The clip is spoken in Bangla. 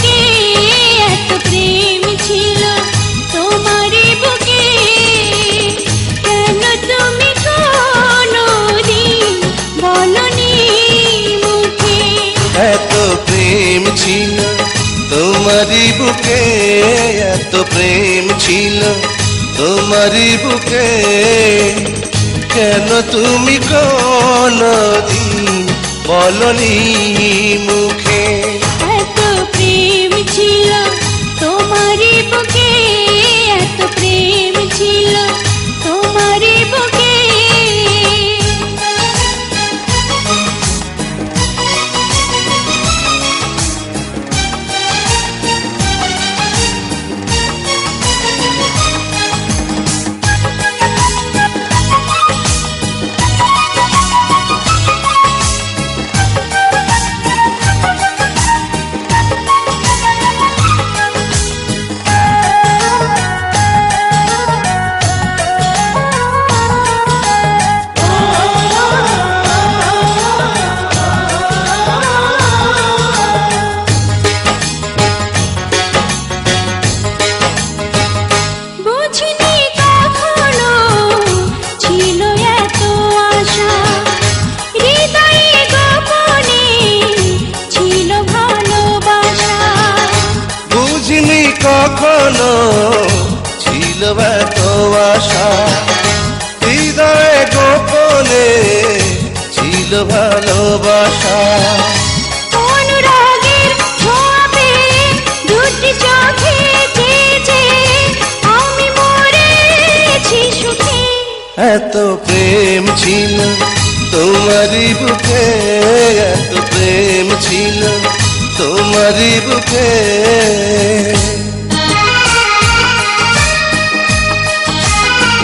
বুকে এত প্রেম ছিল তোমারই বুকে কেন তুমি কোনদিন বলনি মুখে এত প্রেম ছিল তোমারই বুকে এত প্রেম ছিল তোমারই বুকে কেন তুমি কোনদিন বলনি মুখে এত প্রেম ছিল তোমারই বুকে এত প্রেম ছিল তোমারই বুকে কখনো ছিল এত আশা হৃদয়ে গোপনে ছিল ভালোবাসা অনুরাগের ছোঁয়া পেয়ে দুটি চোখে চেয়ে আমি মরেছি সুখে এত প্রেম ছিল তোমারই বুকে এত প্রেম ছিল তোমারই বুকে